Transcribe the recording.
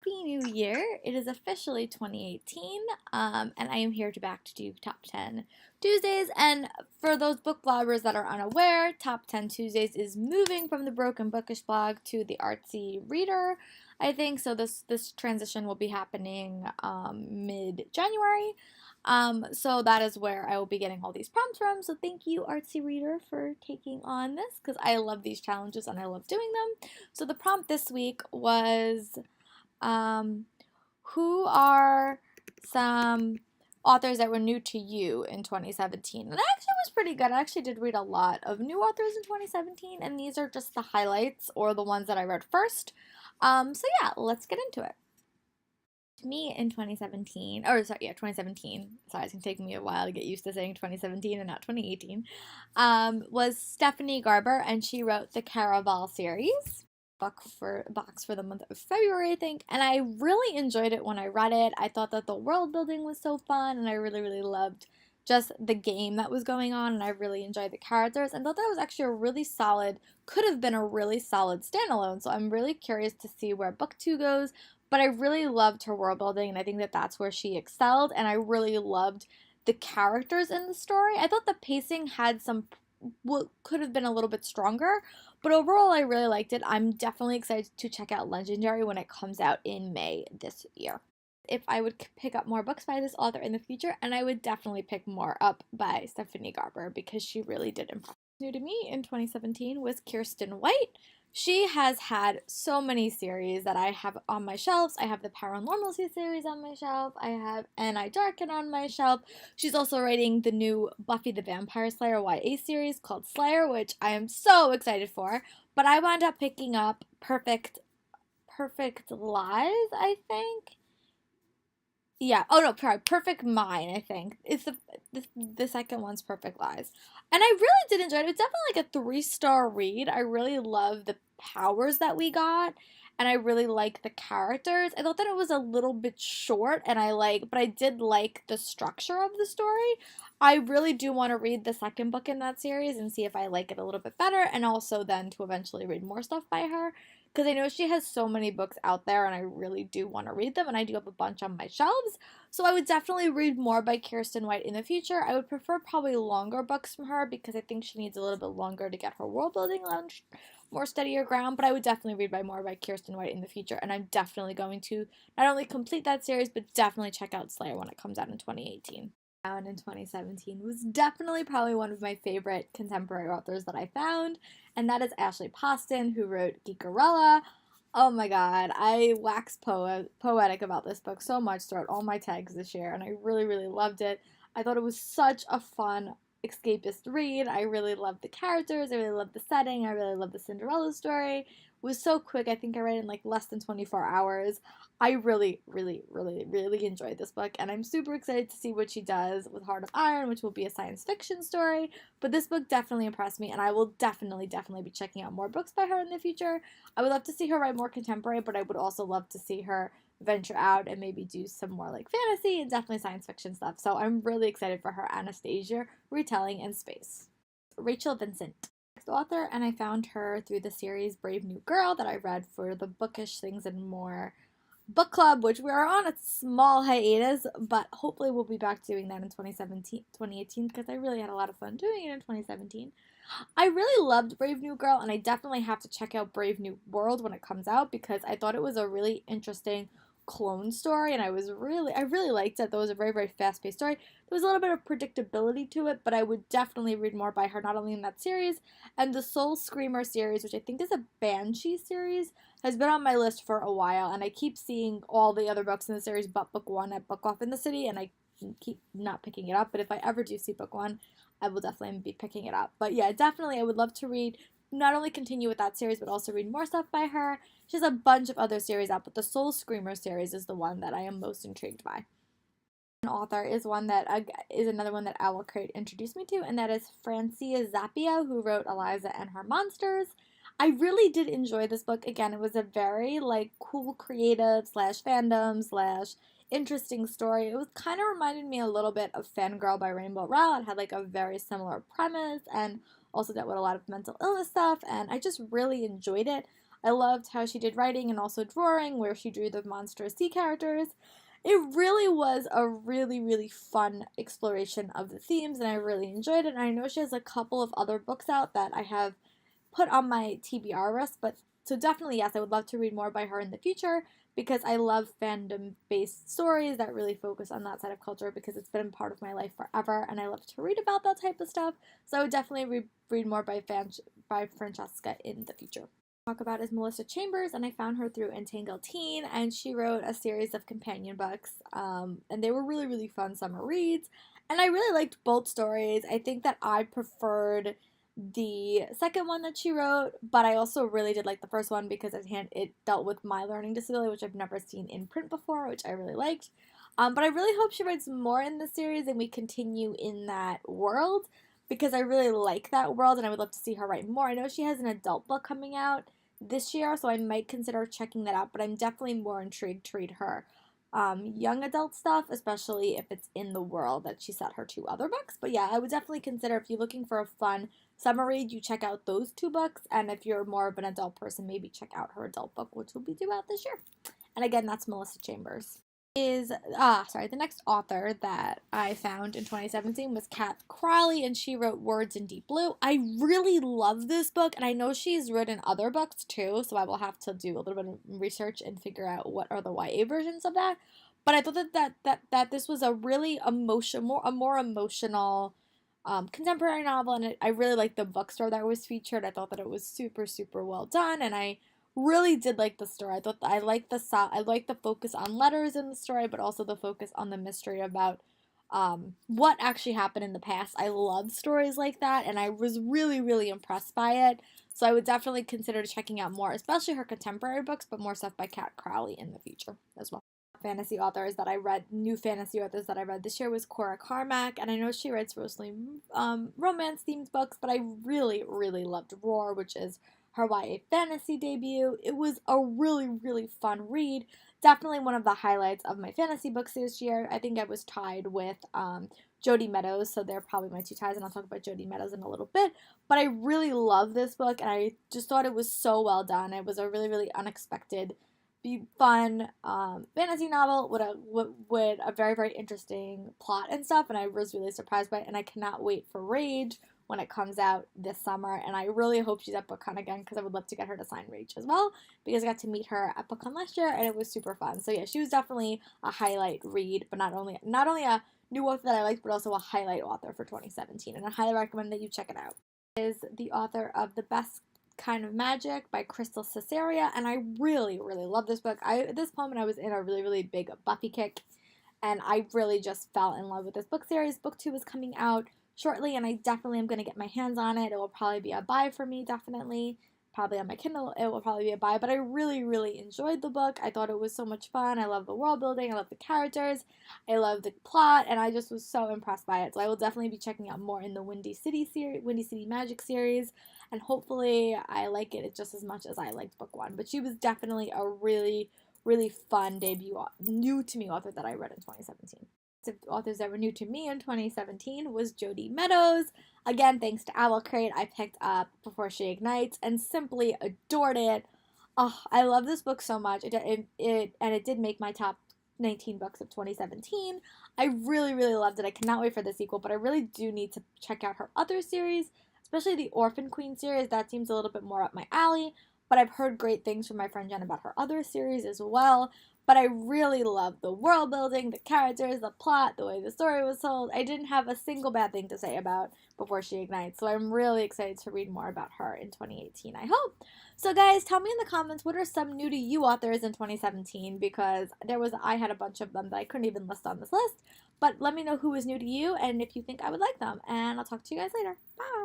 Happy New Year! It is officially 2018, and I am here back to do Top 10 Tuesdays. And for those book bloggers that are unaware, Top 10 Tuesdays is moving from the Broken Bookish blog to the Artsy Reader, I think. So this transition will be happening mid-January. So that is where I will be getting all these prompts from. So thank you, Artsy Reader, for taking on this because I love these challenges and I love doing them. So the prompt this week was who are some authors that were new to you in 2017? And that actually was pretty good. I actually did read a lot of new authors in 2017, and these are just the highlights or the ones that I read first. So yeah, let's get into it. Me in 2017, 2017. Sorry, it's gonna take me a while to get used to saying 2017 and not 2018. Was Stephanie Garber, and she wrote the Caraval series. Box for the month of February, I think, and I really enjoyed it when I read it. I thought that the world building was so fun, and I really loved just the game that was going on, and I really enjoyed the characters and thought that was actually a really solid, could have been a really solid standalone. So I'm really curious to see where book 2 goes, but I really loved her world building, and I think that that's where she excelled, and I really loved the characters in the story. I thought the pacing had some could have been a little bit stronger, but overall I really liked it. I'm definitely excited to check out Legendary when it comes out in May this year. If I would pick up more books by this author in the future, and I would definitely pick more up by Stephanie Garber because she really did impress. New to me in 2017 was Kirsten White. She has had so many series that I have on my shelves. I have the Paranormalcy series on my shelf. I have N.I. Darken on my shelf. She's also writing the new Buffy the Vampire Slayer YA series called Slayer, which I am so excited for. But I wound up picking up Perfect Lies, I think. Yeah. Oh no, sorry. Perfect Mind, I think. It's the second one's Perfect Lies. And I really did enjoy it. It's definitely like a 3-star read. I really love the powers that we got, and I really like the characters. I thought that it was a little bit short, but I did like the structure of the story. I really do want to read the second book in that series and see if I like it a little bit better, and also then to eventually read more stuff by her because I know she has so many books out there and I really do want to read them, and I do have a bunch on my shelves. So I would definitely read more by Kirsten White in the future. I would prefer probably longer books from her because I think she needs a little bit longer to get her world building launched more steadier ground, but I would definitely read more by Kirsten White in the future, and I'm definitely going to not only complete that series, but definitely check out Slayer when it comes out in 2018. Found in 2017 was definitely probably one of my favorite contemporary authors that I found, and that is Ashley Posten, who wrote Geekerella. Oh my god, I waxed poetic about this book so much throughout all my tags this year, and I really loved it. I thought it was such a fun escapist read. I really loved the characters, I really loved the setting, I really loved the Cinderella story. It was so quick. I think I read it in like less than 24 hours. I really enjoyed this book, and I'm super excited to see what she does with Heart of Iron, which will be a science fiction story. But this book definitely impressed me, and I will definitely be checking out more books by her in the future. I would love to see her write more contemporary, but I would also love to see her venture out and maybe do some more like fantasy and definitely science fiction stuff. So I'm really excited for her Anastasia retelling in space. Rachel Vincent, author, and I found her through the series Brave New Girl that I read for the Bookish Things and More book club, which we are on a small hiatus, but hopefully we'll be back doing that in 2018 because I really had a lot of fun doing it in 2017. I really loved Brave New Girl, and I definitely have to check out Brave New World when it comes out because I thought it was a really interesting clone story, and I really liked it. That was a very fast-paced story. There was a little bit of predictability to it, but I would definitely read more by her, not only in that series, and the Soul Screamer series, which I think is a Banshee series, has been on my list for a while, and I keep seeing all the other books in the series but book 1 at Book Off in the City, and I keep not picking it up, but if I ever do see book 1, I will definitely be picking it up. But yeah, definitely I would love to read, not only continue with that series, but also read more stuff by her. She has a bunch of other series out, but the Soul Screamer series is the one that I am most intrigued by. An author is another one that Owl Crate introduced me to, and that is Francesca Aspia, who wrote Eliza and Her Monsters. I really did enjoy this book. Again, it was a very cool creative / fandom / interesting story. It was kind of reminded me a little bit of Fangirl by Rainbow Rowell. It had a very similar premise and also dealt with a lot of mental illness stuff, and I just really enjoyed it. I loved how she did writing and also drawing, where she drew the monstrous sea characters. It really was a really, really fun exploration of the themes, and I really enjoyed it. And I know she has a couple of other books out that I have put on my TBR list, but so definitely, yes, I would love to read more by her in the future because I love fandom-based stories that really focus on that side of culture because it's been part of my life forever, and I love to read about that type of stuff. So I would definitely read more by Francesca in the future. Talk about is Melissa Chambers, and I found her through Entangled Teen, and she wrote a series of companion books, and they were really, really fun summer reads, and I really liked both stories. I think that I preferred the second one that she wrote, but I also really did like the first one because it dealt with my learning disability, which I've never seen in print before, which I really liked. But I really hope she writes more in the series and we continue in that world because I really like that world and I would love to see her write more. I know she has an adult book coming out this year, so I might consider checking that out, but I'm definitely more intrigued to read her young adult stuff, especially if it's in the world that she set her two other books. But yeah, I would definitely consider if you're looking for a fun summer read, you check out those two books, and if you're more of an adult person, maybe check out her adult book, which will be due out this year. And again, that's Melissa Chambers. The next author that I found in 2017 was Crowley, and she wrote Words in Deep Blue. I really love this book, and I know she's written other books too, so I will have to do a little bit of research and figure out what are the YA versions of that. But I thought that this was a really more emotional contemporary novel, and I really liked the bookstore that was featured. I thought that it was super, super well done, and I really did like the story. I thought I liked the focus on letters in the story, but also the focus on the mystery about what actually happened in the past. I love stories like that, and I was really, really impressed by it. So I would definitely consider checking out more, especially her contemporary books, but more stuff by Crowley in the future as well. New fantasy authors that I read this year was Cora Carmack, and I know she writes mostly romance-themed books, but I really, really loved Roar, which is her YA fantasy debut. It was a really, really fun read. Definitely one of the highlights of my fantasy books this year. I think I was tied with Jody Meadows, so they're probably my two ties, and I'll talk about Jody Meadows in a little bit. But I really love this book, and I just thought it was so well done. It was a really, really unexpected, fun fantasy novel with a very, very interesting plot and stuff, and I was really surprised by it, and I cannot wait for Rage when it comes out this summer, and I really hope she's at BookCon again because I would love to get her to sign Rage as well because I got to meet her at BookCon last year and it was super fun. So yeah, she was definitely a highlight read, but not only a new author that I liked, but also a highlight author for 2017, and I highly recommend that you check it out. Is the author of The Best Kind of Magic by Caesarea, and I really, really love this book. At this moment I was in a really, really big Buffy kick, and I really just fell in love with this book series. Book 2 is coming out shortly, and I definitely am going to get my hands on it. It will probably be a buy for me, definitely. Probably on my Kindle, it will probably be a buy, but I really, really enjoyed the book. I thought it was so much fun. I love the world building. I love the characters. I love the plot, and I just was so impressed by it. So I will definitely be checking out more in the Windy City Magic series, and hopefully I like it just as much as I liked book 1. But she was definitely a really, really fun debut, new to me author that I read in 2017. Authors that were new to me in 2017 was Jody Meadows. Again, thanks to Owl Crate, I picked up Before She Ignites and simply adored it. Oh, I love this book so much. It did make my top 19 books of 2017. I really, really loved it. I cannot wait for the sequel, but I really do need to check out her other series, especially the Orphan Queen series. That seems a little bit more up my alley, but I've heard great things from my friend Jen about her other series as well. But I really loved the world building, the characters, the plot, the way the story was told. I didn't have a single bad thing to say about Before She Ignites, so I'm really excited to read more about her in 2018, I hope. So guys, tell me in the comments, what are some new to you authors in 2017, because I had a bunch of them that I couldn't even list on this list, but let me know who is new to you and if you think I would like them, and I'll talk to you guys later. Bye!